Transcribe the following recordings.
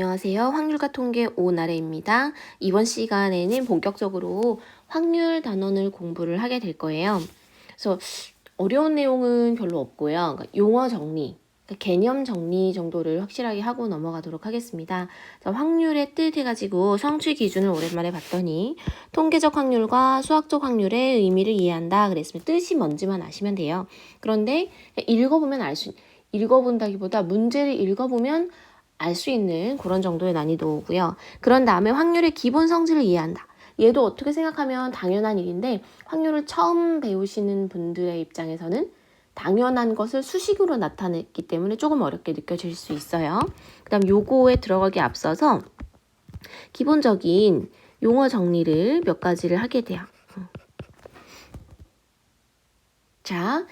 안녕하세요. 확률과 통계 오나래입니다. 이번 시간에는 본격적으로 확률 단원을 공부를 하게 될 거예요. 그래서 어려운 내용은 별로 없고요. 그러니까 용어 정리, 그러니까 개념 정리 정도를 확실하게 하고 넘어가도록 하겠습니다. 확률의 뜻 해가지고 성취 기준을 오랜만에 봤더니 통계적 확률과 수학적 확률의 의미를 이해한다 그랬으면 뜻이 뭔지만 아시면 돼요. 그런데 읽어보면 읽어본다기보다 문제를 읽어보면 알 수 있는 그런 정도의 난이도고요. 그런 다음에 확률의 기본 성질을 이해한다. 얘도 어떻게 생각하면 당연한 일인데 확률을 처음 배우시는 분들의 입장에서는 당연한 것을 수식으로 나타냈기 때문에 조금 어렵게 느껴질 수 있어요. 그 다음 요거에 들어가기 앞서서 기본적인 용어 정리를 몇 가지를 하게 돼요. 자,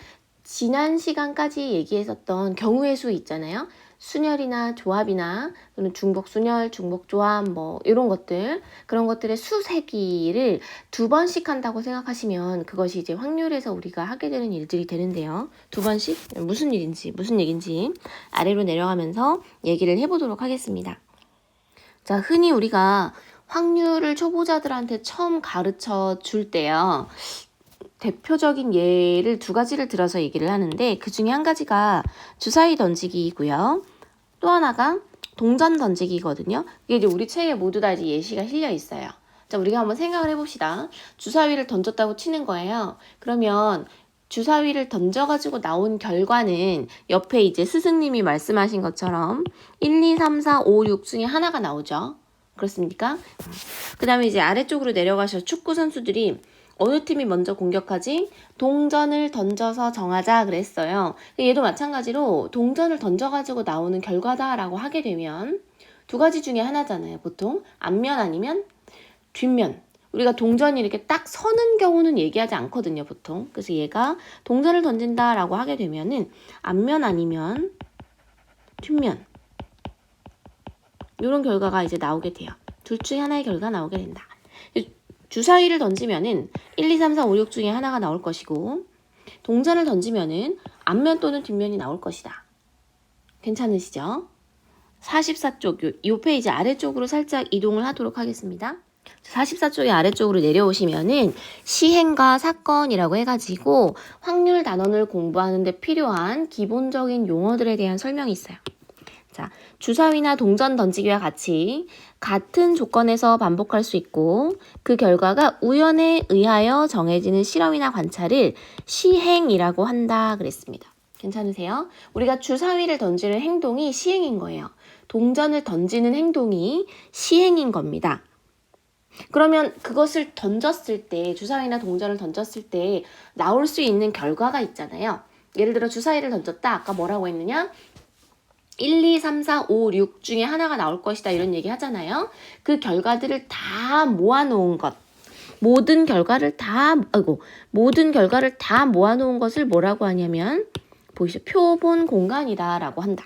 지난 시간까지 얘기했었던 경우의 수 있잖아요. 순열이나 조합이나 또는 중복순열, 중복조합 뭐 이런 것들, 그런 것들의 수세기를 2번씩 한다고 생각하시면 그것이 이제 확률에서 우리가 하게 되는 일들이 되는데요. 2번씩 무슨 얘긴지 아래로 내려가면서 얘기를 해보도록 하겠습니다. 자, 흔히 우리가 확률을 초보자들한테 처음 가르쳐 줄 때요. 대표적인 예를 2가지를 들어서 얘기를 하는데 그 중에 한 가지가 주사위 던지기이고요. 또 하나가 동전 던지기거든요. 이게 이제 우리 책에 모두 다 이제 예시가 실려 있어요. 자, 우리가 한번 생각을 해봅시다. 주사위를 던졌다고 치는 거예요. 그러면 주사위를 던져가지고 나온 결과는 옆에 이제 스승님이 말씀하신 것처럼 1, 2, 3, 4, 5, 6 중에 하나가 나오죠. 그렇습니까? 그 다음에 이제 아래쪽으로 내려가셔서 축구 선수들이 어느 팀이 먼저 공격하지? 동전을 던져서 정하자 그랬어요. 얘도 마찬가지로 동전을 던져가지고 나오는 결과다라고 하게 되면 2가지 중에 하나잖아요. 보통 앞면 아니면 뒷면. 우리가 동전이 이렇게 딱 서는 경우는 얘기하지 않거든요. 보통. 그래서 얘가 동전을 던진다라고 하게 되면은 앞면 아니면 뒷면. 이런 결과가 이제 나오게 돼요. 둘 중에 하나의 결과가 나오게 된다. 주사위를 던지면은 1, 2, 3, 4, 5, 6 중에 하나가 나올 것이고 동전을 던지면은 앞면 또는 뒷면이 나올 것이다. 괜찮으시죠? 44쪽 이 페이지 아래쪽으로 살짝 이동을 하도록 하겠습니다. 44쪽의 아래쪽으로 내려오시면은 시행과 사건이라고 해가지고 확률 단원을 공부하는 데 필요한 기본적인 용어들에 대한 설명이 있어요. 자, 주사위나 동전 던지기와 같이 같은 조건에서 반복할 수 있고 그 결과가 우연에 의하여 정해지는 실험이나 관찰을 시행이라고 한다 그랬습니다. 괜찮으세요? 우리가 주사위를 던지는 행동이 시행인 거예요. 동전을 던지는 행동이 시행인 겁니다. 그러면 그것을 던졌을 때, 주사위나 동전을 던졌을 때 나올 수 있는 결과가 있잖아요. 예를 들어 주사위를 던졌다. 아까 뭐라고 했느냐? 1, 2, 3, 4, 5, 6 중에 하나가 나올 것이다 이런 얘기 하잖아요. 그 결과들을 다 모아놓은 것. 모든 결과를 다 모아놓은 것을 뭐라고 하냐면 보이시죠? 표본 공간이다 라고 한다.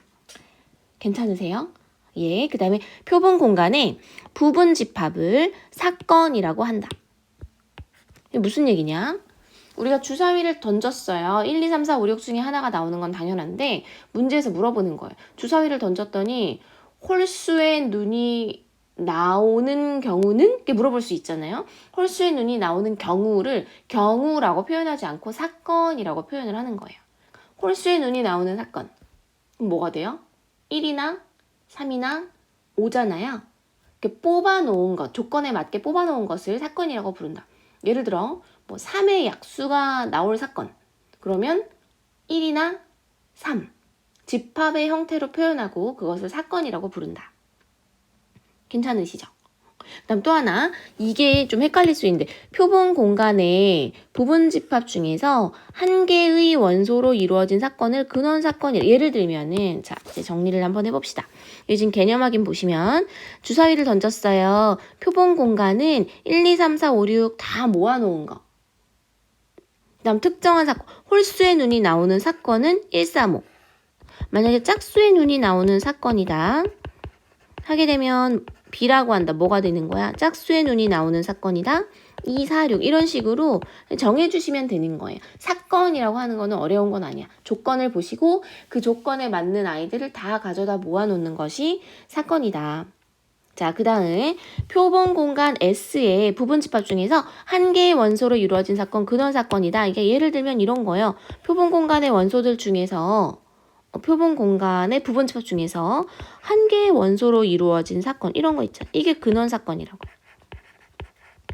괜찮으세요? 예, 그 다음에 표본 공간에 부분 집합을 사건이라고 한다. 이게 무슨 얘기냐? 우리가 주사위를 던졌어요. 1, 2, 3, 4, 5, 6 중에 하나가 나오는 건 당연한데 문제에서 물어보는 거예요. 주사위를 던졌더니 홀수의 눈이 나오는 경우는? 이렇게 물어볼 수 있잖아요. 홀수의 눈이 나오는 경우를 경우라고 표현하지 않고 사건이라고 표현을 하는 거예요. 홀수의 눈이 나오는 사건. 그럼 뭐가 돼요? 1이나 3이나 5잖아요. 이렇게 뽑아놓은 것, 조건에 맞게 뽑아놓은 것을 사건이라고 부른다. 예를 들어 3의 약수가 나올 사건. 그러면 1이나 3. 집합의 형태로 표현하고 그것을 사건이라고 부른다. 괜찮으시죠? 그 다음 또 하나, 이게 좀 헷갈릴 수 있는데 표본 공간의 부분 집합 중에서 한 개의 원소로 이루어진 사건을 근원 사건이라. 예를 들면은 자, 이제 정리를 한번 해봅시다. 여기 지금 개념 확인 보시면 주사위를 던졌어요. 표본 공간은 1, 2, 3, 4, 5, 6 다 모아놓은 거. 그 다음 특정한 사건, 홀수의 눈이 나오는 사건은 1, 3, 5. 만약에 짝수의 눈이 나오는 사건이다 하게 되면 B라고 한다. 뭐가 되는 거야? 짝수의 눈이 나오는 사건이다. 2, 4, 6 이런 식으로 정해주시면 되는 거예요. 사건이라고 하는 거는 어려운 건 아니야. 조건을 보시고 그 조건에 맞는 아이들을 다 가져다 모아놓는 것이 사건이다. 자, 그 다음에 표본 공간 S의 부분 집합 중에서 한 개의 원소로 이루어진 사건, 근원 사건이다. 이게 예를 들면 이런 거예요. 표본 공간의 원소들 중에서 표본 공간의 부분 집합 중에서 한 개의 원소로 이루어진 사건, 이런 거 있죠. 이게 근원 사건이라고.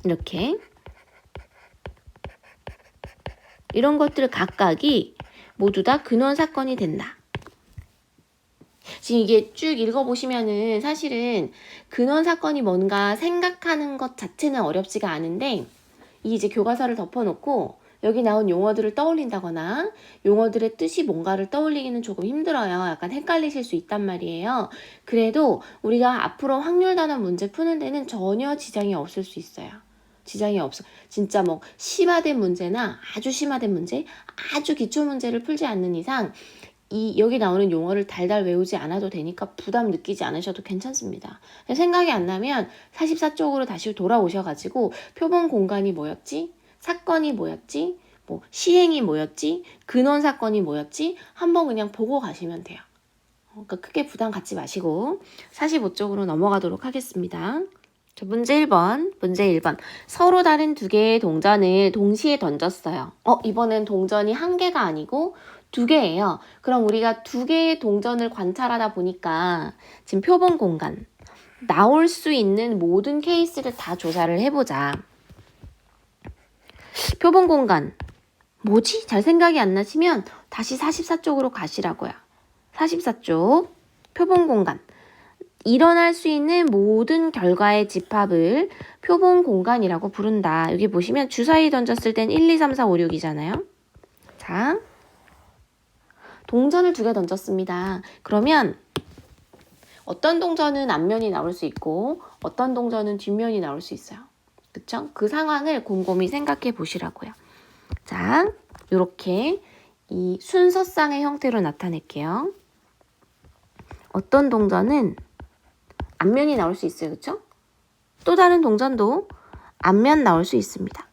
이렇게. 이런 것들 각각이 모두 다 근원 사건이 된다. 지금 이게 쭉 읽어보시면은 사실은 근원 사건이 뭔가 생각하는 것 자체는 어렵지가 않은데, 이 이제 교과서를 덮어놓고 여기 나온 용어들을 떠올린다거나 용어들의 뜻이 뭔가를 떠올리기는 조금 힘들어요. 약간 헷갈리실 수 있단 말이에요. 그래도 우리가 앞으로 확률 단원 문제 푸는 데는 전혀 지장이 없을 수 있어요. 지장이 없어. 진짜 뭐 심화된 문제나 아주 심화된 문제, 아주 기초 문제를 풀지 않는 이상 여기 나오는 용어를 달달 외우지 않아도 되니까 부담 느끼지 않으셔도 괜찮습니다. 생각이 안 나면 44쪽으로 다시 돌아오셔가지고 표본 공간이 뭐였지? 사건이 뭐였지? 뭐 시행이 뭐였지? 근원 사건이 뭐였지? 한번 그냥 보고 가시면 돼요. 그러니까 크게 부담 갖지 마시고 45쪽으로 넘어가도록 하겠습니다. 자, 문제 1번. 서로 다른 두 개의 동전을 동시에 던졌어요. 이번엔 동전이 한 개가 아니고 두 개예요. 그럼 우리가 두 개의 동전을 관찰하다 보니까 지금 표본 공간, 나올 수 있는 모든 케이스를 다 조사를 해보자. 표본 공간, 뭐지? 잘 생각이 안 나시면 다시 44쪽으로 가시라고요. 44쪽, 표본 공간. 일어날 수 있는 모든 결과의 집합을 표본 공간이라고 부른다. 여기 보시면 주사위 던졌을 땐 1, 2, 3, 4, 5, 6이잖아요. 자, 동전을 두 개 던졌습니다. 그러면 어떤 동전은 앞면이 나올 수 있고 어떤 동전은 뒷면이 나올 수 있어요. 그쵸? 그 상황을 곰곰이 생각해 보시라고요. 자, 이렇게 이 순서쌍의 형태로 나타낼게요. 어떤 동전은 앞면이 나올 수 있어요. 그쵸? 또 다른 동전도 앞면 나올 수 있습니다.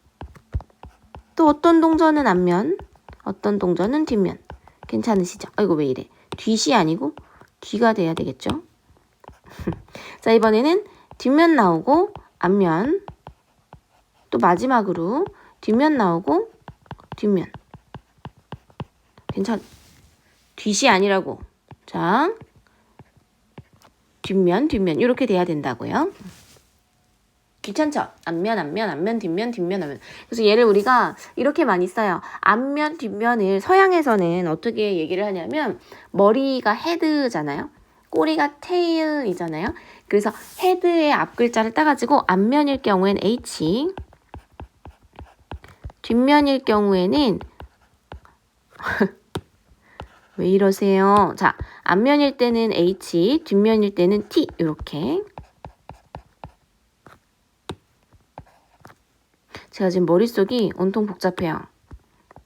또 어떤 동전은 앞면, 어떤 동전은 뒷면. 괜찮으시죠? 아이고 왜 이래. 뒷이 아니고 뒤가 돼야 되겠죠? 자, 이번에는 뒷면 나오고 앞면, 또 마지막으로 뒷면 나오고 뒷면. 뒷이 아니라고. 자, 뒷면 이렇게 돼야 된다고요. 귀찮죠? 앞면, 뒷면. 그래서 얘를 우리가 이렇게 많이 써요. 앞면, 뒷면을 서양에서는 어떻게 얘기를 하냐면 머리가 헤드잖아요. 꼬리가 테일이잖아요. 그래서 헤드의 앞 글자를 따가지고 앞면일 경우엔 H, 뒷면일 경우에는 왜 이러세요? 자, 앞면일 때는 H, 뒷면일 때는 T 이렇게. 제가 지금 머릿속이 온통 복잡해요.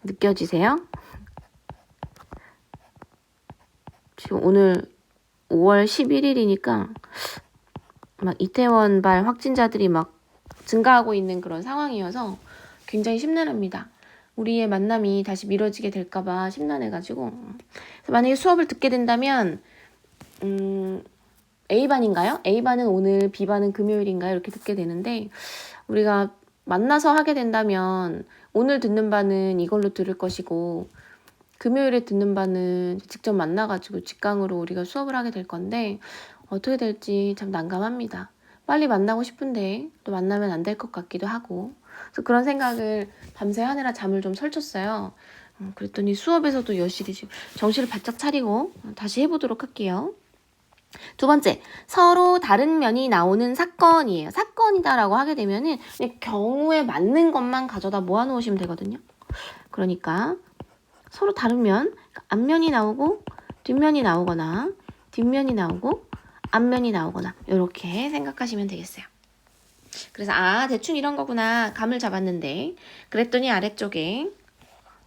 느껴지세요? 지금 오늘 5월 11일이니까 막 이태원발 확진자들이 막 증가하고 있는 그런 상황이어서 굉장히 심란합니다. 우리의 만남이 다시 미뤄지게 될까봐 심란해가지고. 그래서 만약에 수업을 듣게 된다면 A반인가요? A반은 오늘, B반은 금요일인가요? 이렇게 듣게 되는데 우리가 만나서 하게 된다면 오늘 듣는 바는 이걸로 들을 것이고 금요일에 듣는 바는 직접 만나가지고 직강으로 우리가 수업을 하게 될 건데 어떻게 될지 참 난감합니다. 빨리 만나고 싶은데 또 만나면 안 될 것 같기도 하고 그래서 그런 생각을 밤새 하느라 잠을 좀 설쳤어요. 그랬더니 수업에서도 여실히 정신을 바짝 차리고 다시 해보도록 할게요. 두 번째, 서로 다른 면이 나오는 사건이에요. 사건이다라고 하게 되면은 그냥 경우에 맞는 것만 가져다 모아놓으시면 되거든요. 그러니까 서로 다른 면, 앞면이 나오고 뒷면이 나오거나 뒷면이 나오고 앞면이 나오거나 이렇게 생각하시면 되겠어요. 그래서 대충 이런 거구나 감을 잡았는데 그랬더니 아래쪽에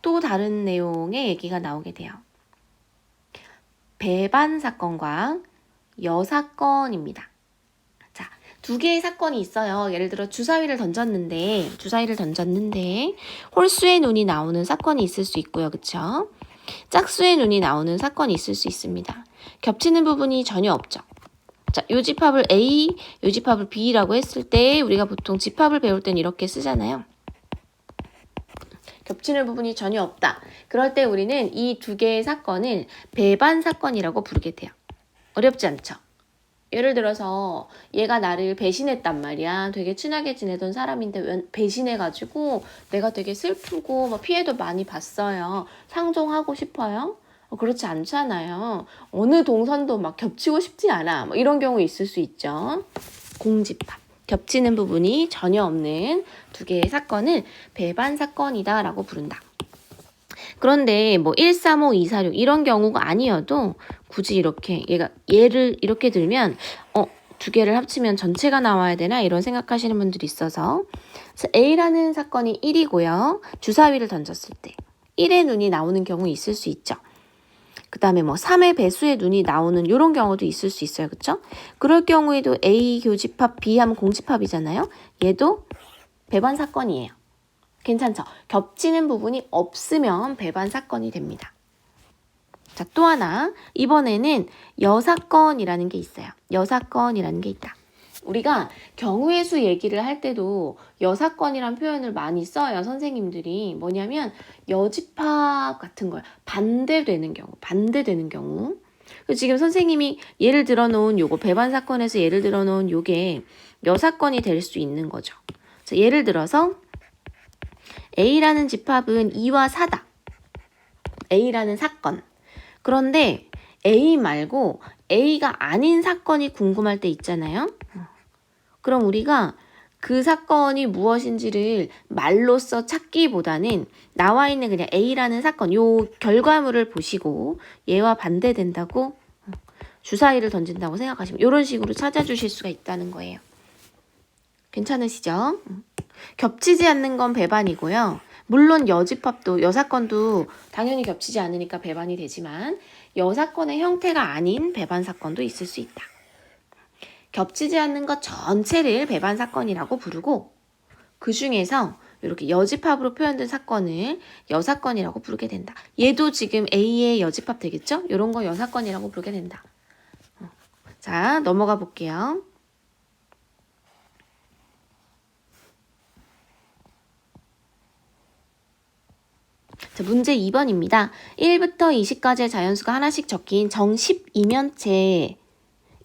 또 다른 내용의 얘기가 나오게 돼요. 배반 사건과 여사건입니다. 자, 두 개의 사건이 있어요. 예를 들어 주사위를 던졌는데 홀수의 눈이 나오는 사건이 있을 수 있고요. 그쵸? 짝수의 눈이 나오는 사건이 있을 수 있습니다. 겹치는 부분이 전혀 없죠. 자, 요 집합을 A, 요 집합을 B라고 했을 때 우리가 보통 집합을 배울 땐 이렇게 쓰잖아요. 겹치는 부분이 전혀 없다. 그럴 때 우리는 이 두 개의 사건을 배반 사건이라고 부르게 돼요. 어렵지 않죠? 예를 들어서 얘가 나를 배신했단 말이야. 되게 친하게 지내던 사람인데 배신해가지고 내가 되게 슬프고 뭐 피해도 많이 봤어요. 상종하고 싶어요? 그렇지 않잖아요. 어느 동선도 막 겹치고 싶지 않아. 뭐 이런 경우 있을 수 있죠. 공집합. 겹치는 부분이 전혀 없는 두 개의 사건을 배반 사건이다 라고 부른다. 그런데 뭐 135, 246 이런 경우가 아니어도 굳이 이렇게 얘를 이렇게 들면 두 개를 합치면 전체가 나와야 되나 이런 생각하시는 분들이 있어서 그래서 A라는 사건이 1이고요. 주사위를 던졌을 때 1의 눈이 나오는 경우 있을 수 있죠. 그 다음에 뭐 3의 배수의 눈이 나오는 이런 경우도 있을 수 있어요. 그쵸? 그럴 경우에도 A 교집합 B 하면 공집합이잖아요. 얘도 배반 사건이에요. 괜찮죠? 겹치는 부분이 없으면 배반 사건이 됩니다. 자, 또 하나. 이번에는 여사건이라는 게 있어요. 여사건이라는 게 있다. 우리가 경우의 수 얘기를 할 때도 여사건이란 표현을 많이 써요. 선생님들이. 뭐냐면 여집합 같은 걸 반대되는 경우. 지금 선생님이 예를 들어 놓은 요거 배반 사건에서 예를 들어 놓은 요게 여사건이 될 수 있는 거죠. 자, 예를 들어서 A라는 집합은 2와 4다. A라는 사건. 그런데 A 말고 A가 아닌 사건이 궁금할 때 있잖아요. 그럼 우리가 그 사건이 무엇인지를 말로써 찾기보다는 나와 있는 그냥 A라는 사건, 요 결과물을 보시고 얘와 반대된다고 주사위를 던진다고 생각하시면 이런 식으로 찾아주실 수가 있다는 거예요. 괜찮으시죠? 겹치지 않는 건 배반이고요. 물론 여집합도 여사건도 당연히 겹치지 않으니까 배반이 되지만 여사건의 형태가 아닌 배반 사건도 있을 수 있다. 겹치지 않는 것 전체를 배반 사건이라고 부르고 그 중에서 이렇게 여집합으로 표현된 사건을 여사건이라고 부르게 된다. 얘도 지금 A의 여집합 되겠죠? 이런 거 여사건이라고 부르게 된다. 자, 넘어가 볼게요. 자, 문제 2번입니다. 1부터 20까지의 자연수가 하나씩 적힌 정 12면체,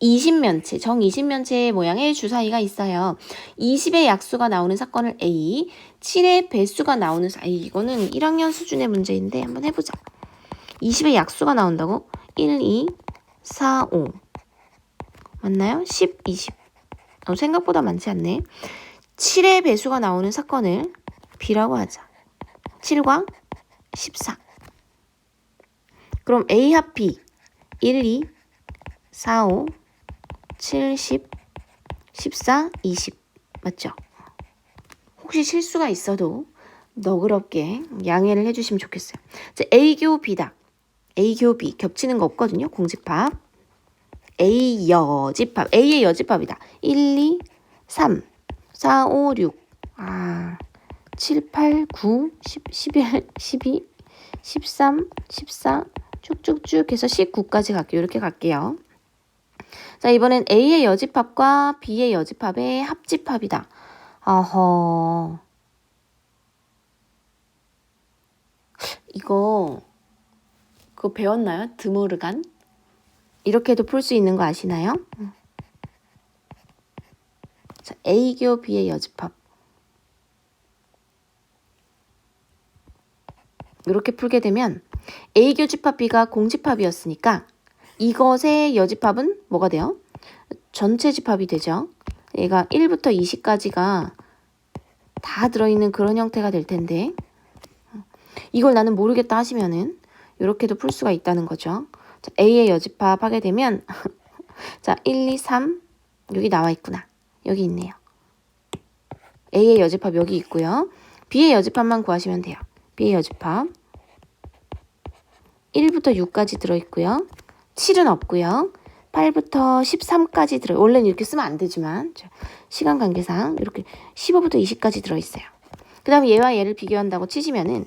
20면체, 정 20면체 모양의 주사위가 있어요. 20의 약수가 나오는 사건을 A, 7의 배수가 나오는 이거는 1학년 수준의 문제인데 한번 해보자. 20의 약수가 나온다고? 1, 2, 4, 5 맞나요? 10, 20 생각보다 많지 않네. 7의 배수가 나오는 사건을 B라고 하자. 7과 14. 그럼 A 합 B 1, 2, 4, 5, 7, 10, 14, 20 맞죠? 혹시 실수가 있어도 너그럽게 양해를 해주시면 좋겠어요. 자, A교 B다. A교 B 겹치는 거 없거든요. 공집합. A 여집합. A의 여집합이다. 1, 2, 3, 4, 5, 6 7, 8, 9, 10, 11, 12, 13, 14 쭉쭉쭉 해서 19까지 갈게요. 이렇게 갈게요. 자, 이번엔 A의 여집합과 B의 여집합의 합집합이다. 그거 배웠나요? 드모르간? 이렇게도 풀 수 있는 거 아시나요? 자, A교 B의 여집합. 이렇게 풀게 되면 A교 집합 B가 공집합이었으니까 이것의 여집합은 뭐가 돼요? 전체 집합이 되죠. 얘가 1부터 20까지가 다 들어있는 그런 형태가 될 텐데 이걸 나는 모르겠다 하시면은 이렇게도 풀 수가 있다는 거죠. 자, A의 여집합 하게 되면 자, 1, 2, 3 여기 나와 있구나. 여기 있네요. A의 여집합 여기 있고요. B의 여집합만 구하시면 돼요. B의 여집합 1부터 6까지 들어있고요. 7은 없고요. 8부터 13까지 들어요. 원래는 이렇게 쓰면 안 되지만 시간 관계상 이렇게 15부터 20까지 들어있어요. 그 다음에 얘와 얘를 비교한다고 치시면은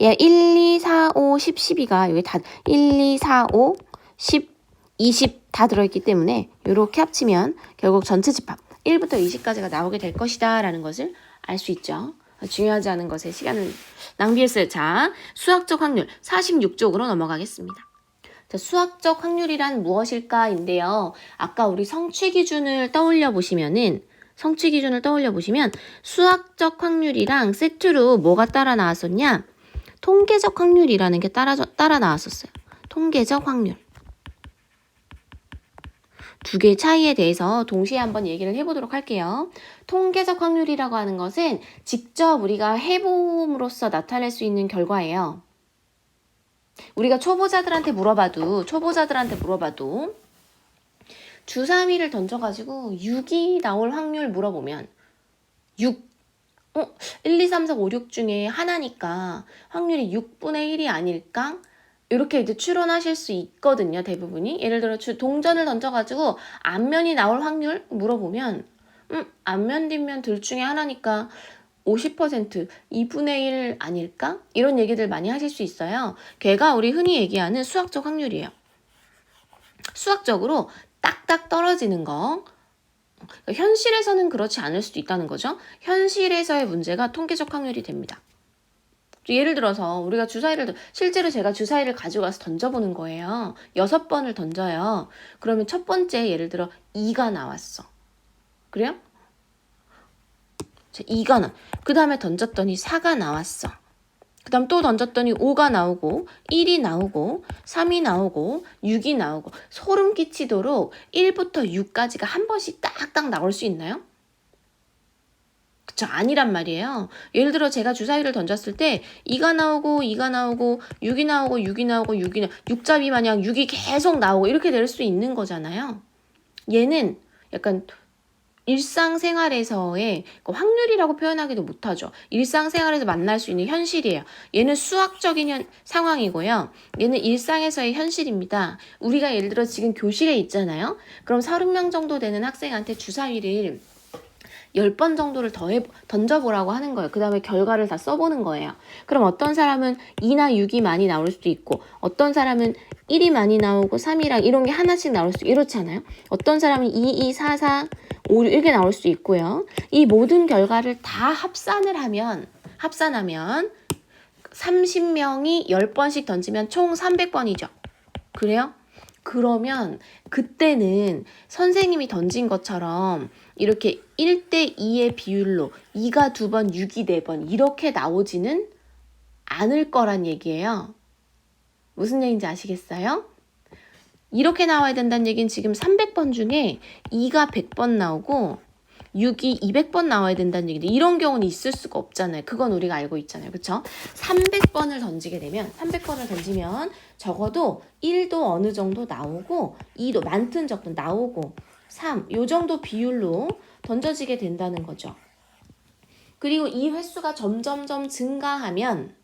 얘 1, 2, 4, 5, 10, 12가 여기 다 1, 2, 4, 5, 10, 20 다 들어있기 때문에 이렇게 합치면 결국 전체 집합 1부터 20까지가 나오게 될 것이다 라는 것을 알 수 있죠. 중요하지 않은 것에 시간을 낭비했어요. 자, 수학적 확률 46쪽으로 넘어가겠습니다. 자, 수학적 확률이란 무엇일까인데요. 아까 우리 성취 기준을 떠올려 보시면 수학적 확률이랑 세트로 뭐가 따라 나왔었냐? 통계적 확률이라는 게 따라 나왔었어요. 통계적 확률. 두 개의 차이에 대해서 동시에 한번 얘기를 해보도록 할게요. 통계적 확률이라고 하는 것은 직접 우리가 해봄으로써 나타낼 수 있는 결과예요. 우리가 초보자들한테 물어봐도 주사위를 던져가지고 6이 나올 확률 물어보면 6, 1, 2, 3, 4, 5, 6 중에 하나니까 확률이 6분의 1이 아닐까? 이렇게 이제 추론하실 수 있거든요, 대부분이. 예를 들어 동전을 던져가지고 앞면이 나올 확률 물어보면 앞면 뒷면 둘 중에 하나니까 50% 2분의 1 아닐까? 이런 얘기들 많이 하실 수 있어요. 걔가 우리 흔히 얘기하는 수학적 확률이에요. 수학적으로 딱딱 떨어지는 거. 현실에서는 그렇지 않을 수도 있다는 거죠. 현실에서의 문제가 통계적 확률이 됩니다. 예를 들어서 우리가 실제로 제가 주사위를 가지고 와서 던져보는 거예요. 6번을 던져요. 그러면 첫 번째 예를 들어 2가 나왔어. 그래요? 2가 그 다음에 던졌더니 4가 나왔어. 그 다음 또 던졌더니 5가 나오고 1이 나오고 3이 나오고 6이 나오고 소름 끼치도록 1부터 6까지가 한 번씩 딱딱 나올 수 있나요? 그쵸? 아니란 말이에요. 예를 들어 제가 주사위를 던졌을 때 2가 나오고 2가 나오고 6이 나오고 6이 나오고 6이 나오고 6잡이 마냥 6이 계속 나오고 이렇게 될 수 있는 거잖아요. 얘는 약간 일상생활에서의 확률이라고 표현하기도 못하죠. 일상생활에서 만날 수 있는 현실이에요. 얘는 수학적인 상황이고요. 얘는 일상에서의 현실입니다. 우리가 예를 들어 지금 교실에 있잖아요. 그럼 30명 정도 되는 학생한테 주사위를 10번 정도를 던져보라고 하는 거예요. 그 다음에 결과를 다 써보는 거예요. 그럼 어떤 사람은 2나 6이 많이 나올 수도 있고 어떤 사람은 1이 많이 나오고 3이랑 이런 게 하나씩 나올 수도 이렇지 않아요? 어떤 사람은 2, 2, 4, 4, 5, 6 이렇게 나올 수도 있고요. 이 모든 결과를 다 합산하면 30명이 10번씩 던지면 총 300번이죠. 그래요? 그러면 그때는 선생님이 던진 것처럼 이렇게 1대2의 비율로 2가 2번, 6이 4번 이렇게 나오지는 않을 거란 얘기예요. 무슨 얘기인지 아시겠어요? 이렇게 나와야 된다는 얘기는 지금 300번 중에 2가 100번 나오고 6이 200번 나와야 된다는 얘기인데 이런 경우는 있을 수가 없잖아요. 그건 우리가 알고 있잖아요. 그렇죠? 300번을 던지면 적어도 1도 어느 정도 나오고 2도 많든 적든 나오고 3, 요 정도 비율로 던져지게 된다는 거죠. 그리고 이 횟수가 점점점 증가하면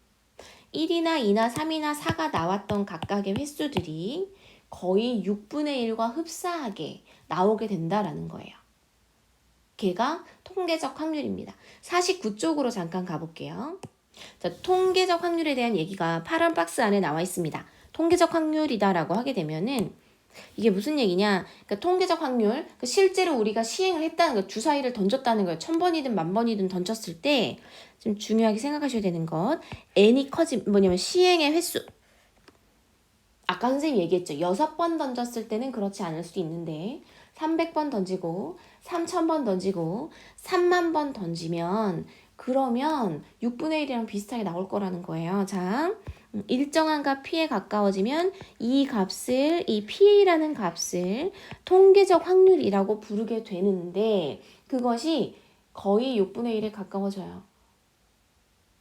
1이나 2나 3이나 4가 나왔던 각각의 횟수들이 거의 6분의 1과 흡사하게 나오게 된다라는 거예요. 걔가 통계적 확률입니다. 49쪽으로 잠깐 가볼게요. 자, 통계적 확률에 대한 얘기가 파란 박스 안에 나와 있습니다. 통계적 확률이다라고 하게 되면은 이게 무슨 얘기냐? 그러니까 통계적 확률, 실제로 우리가 시행을 했다는 거, 주사위를 던졌다는 거예요. 1000번이든 10,000번이든 던졌을 때 좀 중요하게 생각하셔야 되는 것, n이 뭐냐면 시행의 횟수. 아까 선생님이 얘기했죠. 6번 던졌을 때는 그렇지 않을 수도 있는데 300번 던지고 3000번 던지고 3만 번 던지면 그러면 6분의 1이랑 비슷하게 나올 거라는 거예요. 자, 일정한 값 P에 가까워지면 이 P라는 값을 통계적 확률이라고 부르게 되는데 그것이 거의 6분의 1에 가까워져요.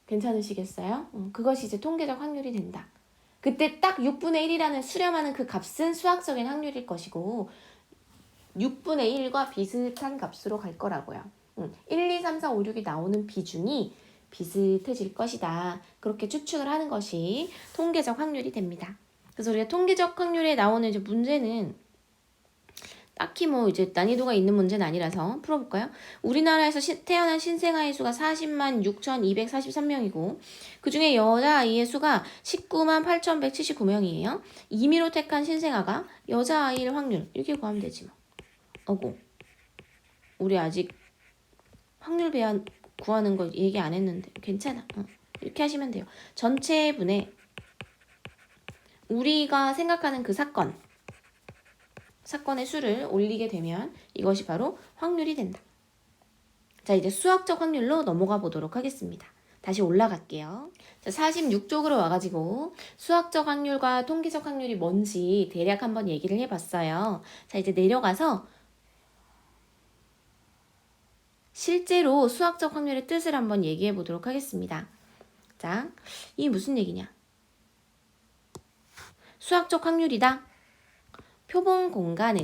괜찮으시겠어요? 그것이 이제 통계적 확률이 된다. 그때 딱 6분의 1이라는 수렴하는 그 값은 수학적인 확률일 것이고 6분의 1과 비슷한 값으로 갈 거라고요. 1, 2, 3, 4, 5, 6이 나오는 비중이 비슷해질 것이다. 그렇게 추측을 하는 것이 통계적 확률이 됩니다. 그래서 우리가 통계적 확률에 나오는 이제 문제는 딱히 뭐 이제 난이도가 있는 문제는 아니라서 풀어볼까요? 우리나라에서 태어난 신생아의 수가 40만 6,243명이고 그 중에 여자아이의 수가 19만 8,179명이에요. 임의로 택한 신생아가 여자아이일 확률 이렇게 구하면 되지 뭐. 어고 우리 아직 확률 구하는 거 얘기 안 했는데 괜찮아. 이렇게 하시면 돼요. 전체 분의 우리가 생각하는 그 사건의 수를 올리게 되면 이것이 바로 확률이 된다. 자, 이제 수학적 확률로 넘어가 보도록 하겠습니다. 다시 올라갈게요. 자, 46쪽으로 와가지고 수학적 확률과 통계적 확률이 뭔지 대략 한번 얘기를 해봤어요. 자, 이제 내려가서 실제로 수학적 확률의 뜻을 한번 얘기해 보도록 하겠습니다. 자, 이 무슨 얘기냐? 수학적 확률이다. 표본 공간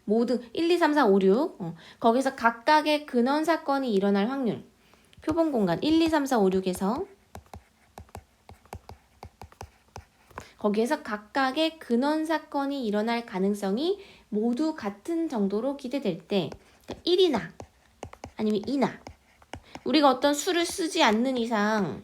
모두 1, 2, 3, 4, 5, 6 거기서 각각의 근원 사건이 일어날 확률 표본 공간 1, 2, 3, 4, 5, 6에서 거기에서 각각의 근원 사건이 일어날 가능성이 모두 같은 정도로 기대될 때 1이나 아니면 2나 우리가 어떤 수를 쓰지 않는 이상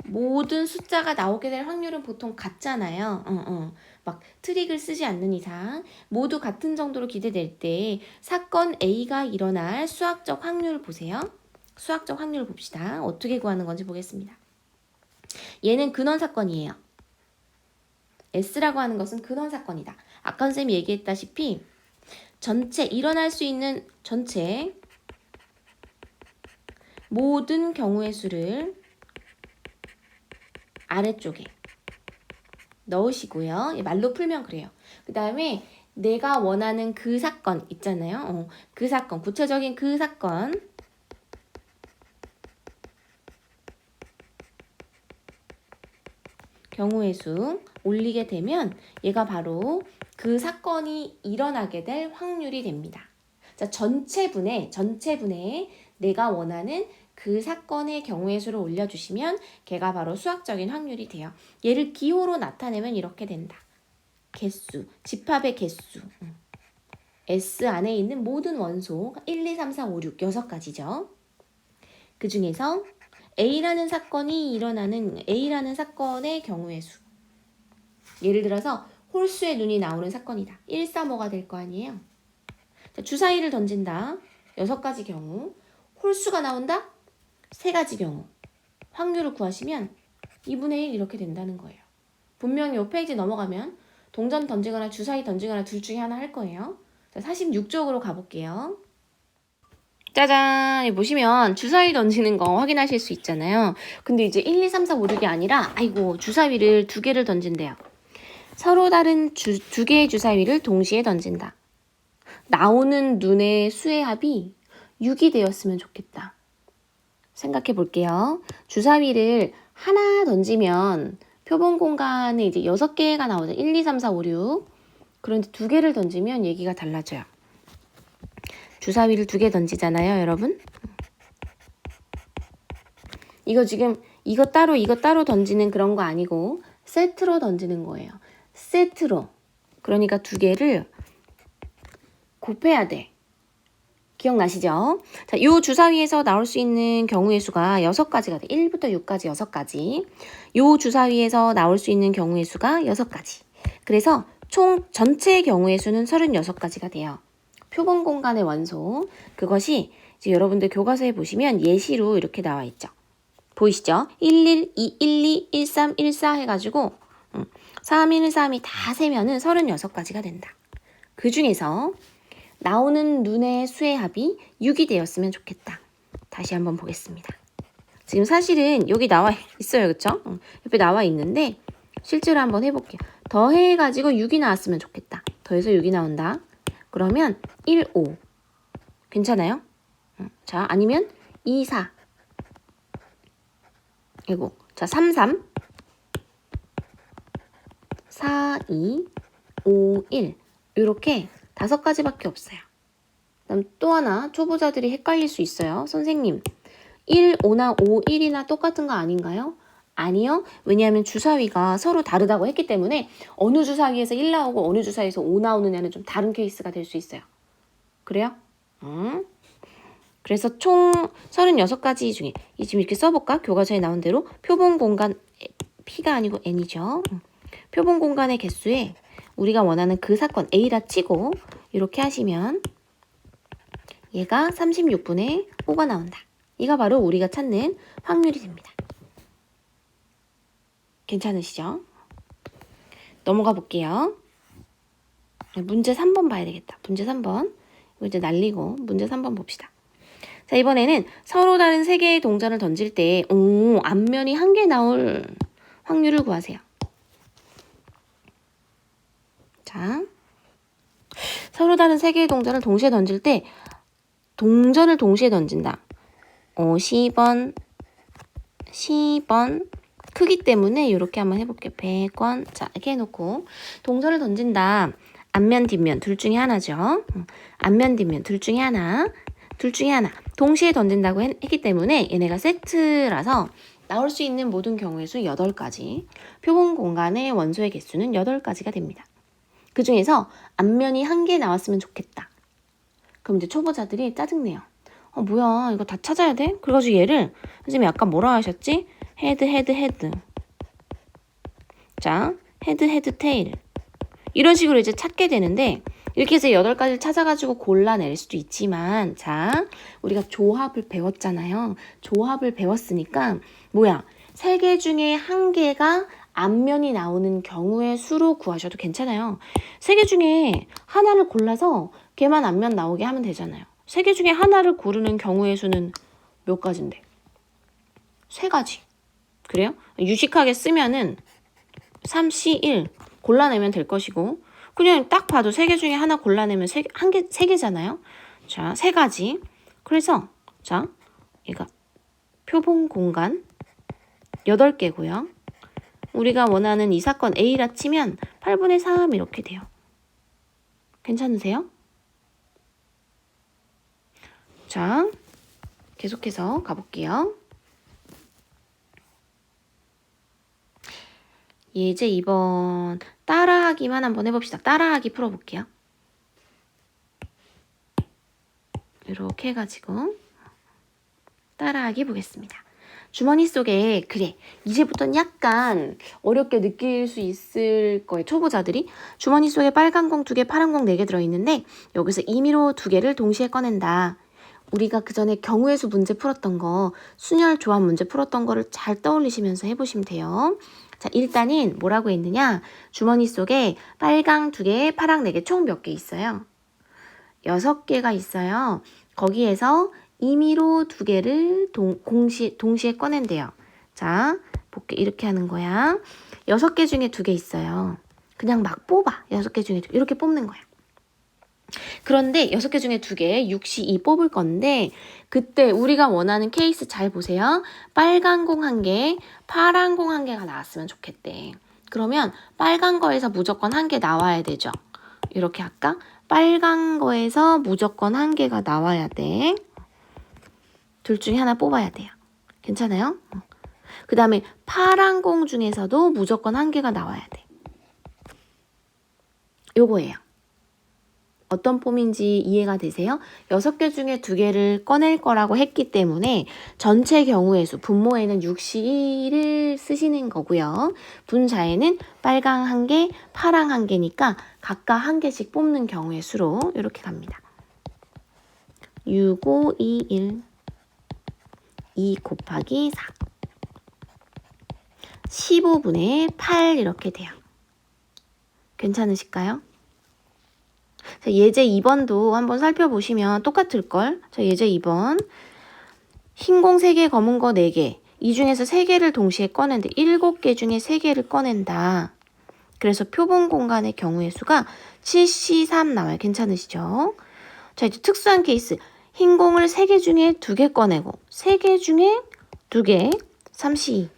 모든 숫자가 나오게 될 확률은 보통 같잖아요. 막 트릭을 쓰지 않는 이상 모두 같은 정도로 기대될 때 사건 A가 일어날 수학적 확률 보세요. 수학적 확률 봅시다. 어떻게 구하는 건지 보겠습니다. 얘는 근원 사건이에요. S라고 하는 것은 근원 사건이다. 아까 선생님이 얘기했다시피 전체 일어날 수 있는 전체 모든 경우의 수를 아래쪽에 넣으시고요. 말로 풀면 그래요. 그 다음에 내가 원하는 그 사건 있잖아요. 그 사건, 구체적인 그 사건 경우의 수 올리게 되면 얘가 바로 그 사건이 일어나게 될 확률이 됩니다. 자, 전체 분에 내가 원하는 그 사건의 경우의 수를 올려주시면 걔가 바로 수학적인 확률이 돼요. 얘를 기호로 나타내면 이렇게 된다. 개수, 집합의 개수. S 안에 있는 모든 원소 1, 2, 3, 4, 5, 6, 6가지죠. 그 중에서 A라는 사건이 일어나는 A라는 사건의 경우의 수. 예를 들어서 홀수의 눈이 나오는 사건이다. 1, 3, 5가 될 거 아니에요. 자, 주사위를 던진다. 6가지 경우. 홀수가 나온다. 3가지 경우. 확률을 구하시면 2분의 1 이렇게 된다는 거예요. 분명히 이 페이지 넘어가면 동전 던지거나 주사위 던지거나 둘 중에 하나 할 거예요. 자, 46쪽으로 가볼게요. 짜잔! 보시면 주사위 던지는 거 확인하실 수 있잖아요. 근데 이제 1, 2, 3, 4, 5, 6이 아니라 아이고 주사위를 2개를 던진대요. 서로 다른 2개의 주사위를 동시에 던진다. 나오는 눈의 수의 합이 6이 되었으면 좋겠다. 생각해 볼게요. 주사위를 하나 던지면 표본 공간에 이제 6개가 나오죠. 1, 2, 3, 4, 5, 6. 그런데 2개를 던지면 얘기가 달라져요. 주사위를 2개 던지잖아요, 여러분. 이거 지금 이거 따로 던지는 그런 거 아니고 세트로 던지는 거예요. 세트로. 그러니까 2개를 곱해야 돼. 기억나시죠? 자, 요 주사위에서 나올 수 있는 경우의 수가 6가지가 돼. 1부터 6까지 6가지. 요 주사위에서 나올 수 있는 경우의 수가 6가지. 그래서 총 전체 경우의 수는 36가지가 돼요. 표본 공간의 원소. 그것이 이제 여러분들 교과서에 보시면 예시로 이렇게 나와 있죠. 보이시죠? 11, 212, 13, 14 해가지고 3, 1, 3이 다 세면은 36가지가 된다. 그 중에서 나오는 눈의 수의 합이 6이 되었으면 좋겠다. 다시 한번 보겠습니다. 지금 사실은 여기 나와 있어요. 그쵸? 옆에 나와 있는데 실제로 한번 해볼게요. 더해가지고 6이 나왔으면 좋겠다. 더해서 6이 나온다. 그러면 1, 5. 괜찮아요? 자, 아니면 2, 4. 이거. 자, 3, 3. 4, 2, 5, 1. 이렇게 5가지밖에 없어요. 그다음 또 하나 초보자들이 헷갈릴 수 있어요. 선생님, 1, 5나 5, 1이나 똑같은 거 아닌가요? 아니요. 왜냐하면 주사위가 서로 다르다고 했기 때문에 어느 주사위에서 1 나오고 어느 주사위에서 5 나오느냐는 좀 다른 케이스가 될 수 있어요. 그래요? 그래서 총 36가지 중에 지금 이렇게 써볼까? 교과서에 나온 대로 표본 공간 P가 아니고 N이죠. 표본 공간의 개수에 우리가 원하는 그 사건 A라 치고 이렇게 하시면 얘가 36분의 5가 나온다. 이가 바로 우리가 찾는 확률이 됩니다. 괜찮으시죠? 넘어가 볼게요. 문제 3번 봐야 되겠다. 문제 3번. 이거 이제 날리고 문제 3번 봅시다. 자, 이번에는 서로 다른 세 개의 동전을 던질 때 앞면이 한 개 나올 확률을 구하세요. 자, 서로 다른 세 개의 동전을 동시에 던질 때 동전을 동시에 던진다. 10원, 10원 크기 때문에 이렇게 한번 해볼게요. 100원. 자, 이렇게 해놓고 동전을 던진다. 앞면, 뒷면 둘 중에 하나죠. 앞면, 뒷면 둘 중에 하나. 둘 중에 하나. 동시에 던진다고 했기 때문에 얘네가 세트라서 나올 수 있는 모든 경우의 수 8가지. 표본 공간의 원소의 개수는 8가지가 됩니다. 그 중에서 앞면이 한 개 나왔으면 좋겠다. 그럼 이제 초보자들이 짜증내요. 뭐야, 이거 다 찾아야 돼? 그래가지고 얘를 선생님이 아까 뭐라 하셨지? 헤드. 자, 헤드, 테일. 이런 식으로 이제 찾게 되는데 이렇게 해서 8가지를 찾아가지고 골라낼 수도 있지만 자, 우리가 조합을 배웠잖아요. 조합을 배웠으니까 뭐야? 3개 중에 1개가 앞면이 나오는 경우의 수로 구하셔도 괜찮아요. 3개 중에 하나를 골라서 걔만 앞면 나오게 하면 되잖아요. 3개 중에 하나를 고르는 경우의 수는 몇 가지인데? 3가지. 그래요? 유식하게 쓰면은 3, C, 1 골라내면 될 것이고 그냥 딱 봐도 3개 중에 하나 골라내면 3개잖아요. 자, 3가지. 그래서 자, 얘가 표본 공간 8개고요. 우리가 원하는 이 사건 A라 치면 8분의 3 이렇게 돼요. 괜찮으세요? 자, 계속해서 가볼게요. 예제 2번 따라하기만 한번 해봅시다. 따라하기 풀어볼게요. 이렇게 해가지고 따라하기 보겠습니다. 주머니 속에 그래 이제부터는 약간 어렵게 느낄 수 있을 거예요. 초보자들이 주머니 속에 빨간 공 2개 파란 공 4개 들어있는데 여기서 임의로 2개를 동시에 꺼낸다. 우리가 그 전에 경우의 수 문제 풀었던 거 순열 조합 문제 풀었던 거를 잘 떠올리시면서 해보시면 돼요. 자, 일단은 뭐라고 했느냐? 주머니 속에 빨강 2개, 파랑 4개 총 몇 개 있어요? 6개가 있어요. 거기에서 임의로 2개를 동시에 꺼낸대요. 자, 볼게 이렇게 하는 거야. 6개 중에 2개 있어요. 그냥 막 뽑아. 6개 중에 2개. 이렇게 뽑는 거야. 그런데 6개 중에 2개, 6시2 뽑을 건데 그때 우리가 원하는 케이스 잘 보세요. 빨간 공 1개, 파란 공 1개가 나왔으면 좋겠대. 그러면 빨간 거에서 무조건 1개 나와야 되죠. 이렇게 할까? 빨간 거에서 무조건 1개가 나와야 돼. 둘 중에 하나 뽑아야 돼요. 괜찮아요? 그 다음에 파란 공 중에서도 무조건 1개가 나와야 돼. 요거예요. 어떤 폼인지 이해가 되세요? 6개 중에 2개를 꺼낼 거라고 했기 때문에 전체 경우의 수, 분모에는 6시1을 쓰시는 거고요. 분자에는 빨강 1개, 파랑 1개니까 각각 1개씩 뽑는 경우의 수로 이렇게 갑니다. 6, 5, 2, 1 2 곱하기 4 15분의 8 이렇게 돼요. 괜찮으실까요? 자, 예제 2번도 한번 살펴보시면 똑같을걸? 자, 예제 2번. 흰 공 3개, 검은 거 4개. 이 중에서 3개를 동시에 꺼낸데 7개 중에 3개를 꺼낸다. 그래서 표본 공간의 경우의 수가 7C3 나와요. 괜찮으시죠? 자, 이제 특수한 케이스. 흰 공을 3개 중에 2개 꺼내고 3개 중에 2개, 3C2.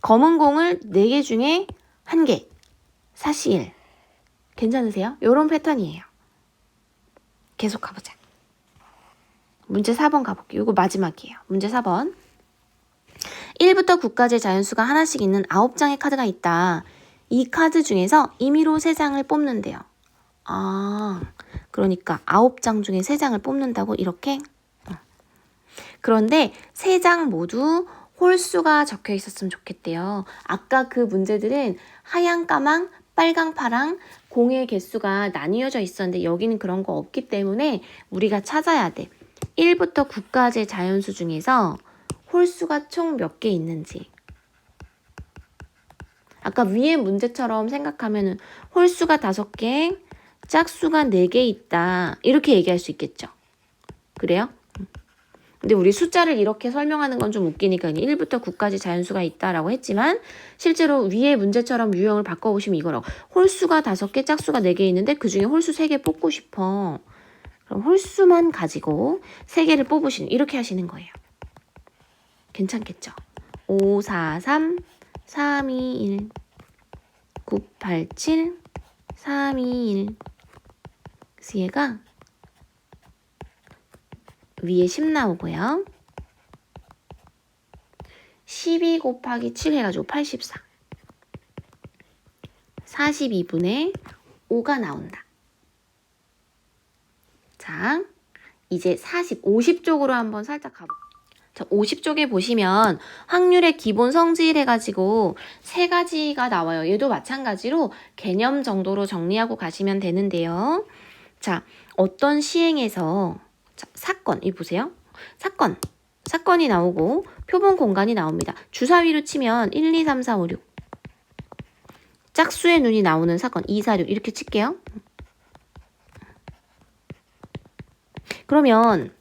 검은 공을 4개 중에 1개, 4C1. 괜찮으세요? 요런 패턴이에요. 계속 가보자. 문제 4번 가볼게요. 이거 마지막이에요. 문제 4번. 1부터 9까지의 자연수가 하나씩 있는 9장의 카드가 있다. 이 카드 중에서 임의로 3장을 뽑는데요. 그러니까 9장 중에 3장을 뽑는다고 이렇게? 그런데 3장 모두 홀수가 적혀 있었으면 좋겠대요. 아까 그 문제들은 하양, 까망, 빨강, 파랑, 공의 개수가 나뉘어져 있었는데 여기는 그런 거 없기 때문에 우리가 찾아야 돼. 1부터 9까지의 자연수 중에서 홀수가 총 몇 개 있는지. 아까 위의 문제처럼 생각하면 홀수가 5개, 짝수가 4개 있다. 이렇게 얘기할 수 있겠죠. 그래요? 근데 우리 숫자를 이렇게 설명하는 건 좀 웃기니까 1부터 9까지 자연수가 있다라고 했지만 실제로 위의 문제처럼 유형을 바꿔보시면 이거라고. 홀수가 5개, 짝수가 4개 있는데 그중에 홀수 3개 뽑고 싶어. 그럼 홀수만 가지고 3개를 뽑으시는 이렇게 하시는 거예요. 괜찮겠죠? 5, 4, 3, 3, 2, 1, 9, 8, 7, 3, 2, 1. 그래서 얘가 위에 10 나오고요. 12 곱하기 7 해가지고 84. 42분의 5가 나온다. 자, 이제 50쪽으로 한번 살짝 가볼게요. 자, 50쪽에 보시면 확률의 기본 성질 해가지고 3가지가 나와요. 얘도 마찬가지로 개념 정도로 정리하고 가시면 되는데요. 자, 어떤 시행에서 자, 사건, 이 보세요. 사건이 나오고 표본 공간이 나옵니다. 주사위로 치면 1, 2, 3, 4, 5, 6. 짝수의 눈이 나오는 사건 2, 4, 6 이렇게 칠게요. 그러면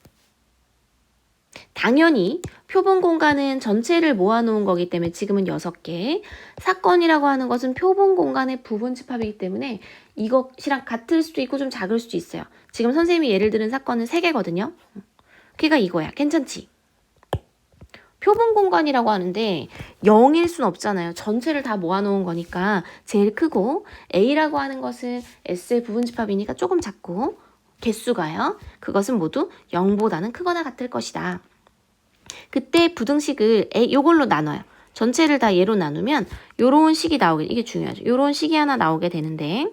당연히 표본 공간은 전체를 모아놓은 거기 때문에 지금은 6개. 사건이라고 하는 것은 표본 공간의 부분 집합이기 때문에 이것이랑 같을 수도 있고 좀 작을 수도 있어요. 지금 선생님이 예를 들은 사건은 3개거든요. 그게 이거야. 괜찮지? 표본 공간이라고 하는데 0일 순 없잖아요. 전체를 다 모아놓은 거니까 제일 크고 A라고 하는 것은 S의 부분 집합이니까 조금 작고 개수가요. 그것은 모두 0보다는 크거나 같을 것이다. 그때 부등식을 요걸로 나눠요. 전체를 다 얘로 나누면 요런 식이 나오게, 이게 중요하죠. 요런 식이 하나 나오게 되는데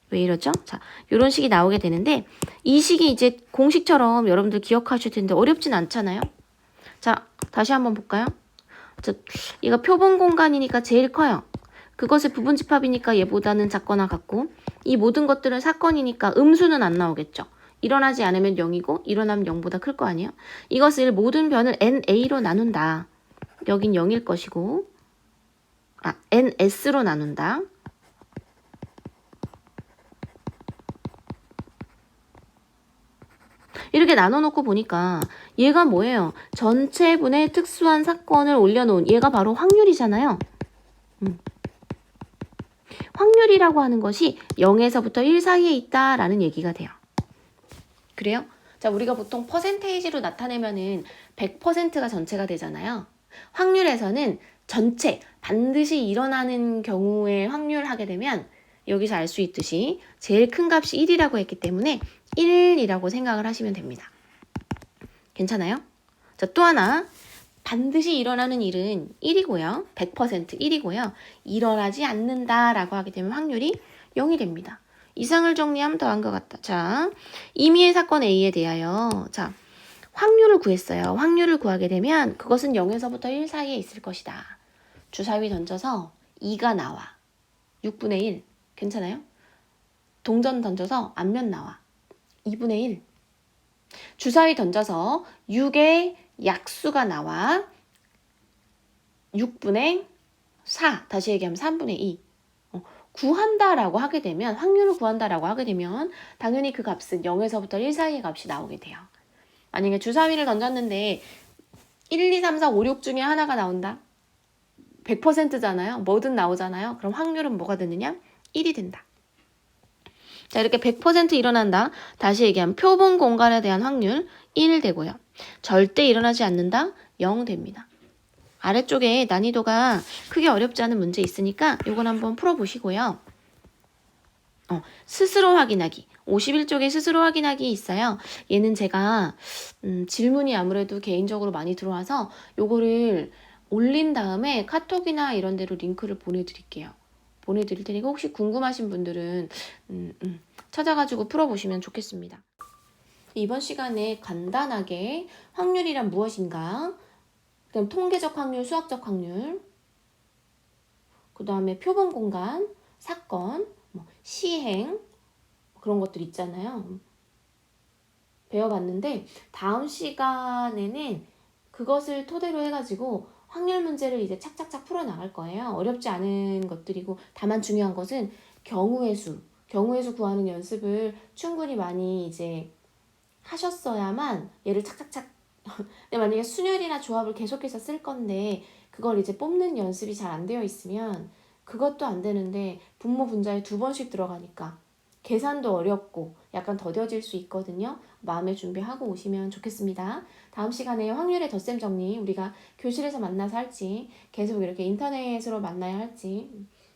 왜 이러죠? 자, 요런 식이 나오게 되는데 이 식이 이제 공식처럼 여러분들 기억하실 텐데 어렵진 않잖아요. 자, 다시 한번 볼까요? 자, 얘가 표본 공간이니까 제일 커요. 그것의 부분 집합이니까 얘보다는 작거나 같고 이 모든 것들은 사건이니까 음수는 안 나오겠죠. 일어나지 않으면 0이고 일어나면 0보다 클 거 아니에요? 이것을 모든 변을 NA로 나눈다. 여긴 0일 것이고 NS로 나눈다. 이렇게 나눠놓고 보니까 얘가 뭐예요? 전체분의 특수한 사건을 올려놓은 얘가 바로 확률이잖아요. 확률이라고 하는 것이 0에서부터 1 사이에 있다라는 얘기가 돼요. 그래요? 자, 우리가 보통 퍼센테이지로 나타내면은 100%가 전체가 되잖아요. 확률에서는 전체, 반드시 일어나는 경우에 확률 하게 되면 여기서 알 수 있듯이 제일 큰 값이 1이라고 했기 때문에 1이라고 생각을 하시면 됩니다. 괜찮아요? 자, 또 하나. 반드시 일어나는 일은 1이고요. 100% 1이고요. 일어나지 않는다라고 하게 되면 확률이 0이 됩니다. 이상을 정리하면 더한 것 같다. 자, 임의의 사건 A에 대하여 자, 확률을 구했어요. 확률을 구하게 되면 그것은 0에서부터 1 사이에 있을 것이다. 주사위 던져서 2가 나와. 6분의 1. 괜찮아요? 동전 던져서 앞면 나와. 2분의 1. 주사위 던져서 6의 약수가 나와. 6분의 4. 다시 얘기하면 3분의 2. 구한다라고 하게 되면 확률을 구한다라고 하게 되면 당연히 그 값은 0에서부터 1 사이의 값이 나오게 돼요. 만약에 주사위를 던졌는데 1, 2, 3, 4, 5, 6 중에 하나가 나온다. 100%잖아요. 뭐든 나오잖아요. 그럼 확률은 뭐가 되느냐? 1이 된다. 자, 이렇게 100% 일어난다. 다시 얘기하면 표본 공간에 대한 확률 1 되고요. 절대 일어나지 않는다. 0 됩니다. 아래쪽에 난이도가 크게 어렵지 않은 문제 있으니까 이건 한번 풀어보시고요. 스스로 확인하기. 51쪽에 스스로 확인하기 있어요. 얘는 제가 질문이 아무래도 개인적으로 많이 들어와서 요거를 올린 다음에 카톡이나 이런 데로 링크를 보내드릴게요. 보내드릴 테니까 혹시 궁금하신 분들은 찾아가지고 풀어보시면 좋겠습니다. 이번 시간에 간단하게 확률이란 무엇인가, 그다음 통계적 확률, 수학적 확률, 그 다음에 표본 공간, 사건, 시행, 그런 것들 있잖아요. 배워봤는데 다음 시간에는 그것을 토대로 해가지고 확률 문제를 이제 착착착 풀어나갈 거예요. 어렵지 않은 것들이고, 다만 중요한 것은 경우의 수 구하는 연습을 충분히 많이 이제 하셨어야만 얘를 착착착 근데 만약에 순열이나 조합을 계속해서 쓸 건데 그걸 이제 뽑는 연습이 잘 안 되어 있으면 그것도 안 되는데 분모 분자에 2번씩 들어가니까 계산도 어렵고 약간 더뎌질 수 있거든요. 마음의 준비하고 오시면 좋겠습니다. 다음 시간에 확률의 덧셈 정리 우리가 교실에서 만나서 할지 계속 이렇게 인터넷으로 만나야 할지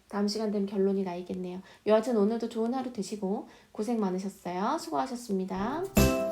다음 시간 되면 결론이 나 있겠네요. 여하튼 오늘도 좋은 하루 되시고 고생 많으셨어요. 수고하셨습니다.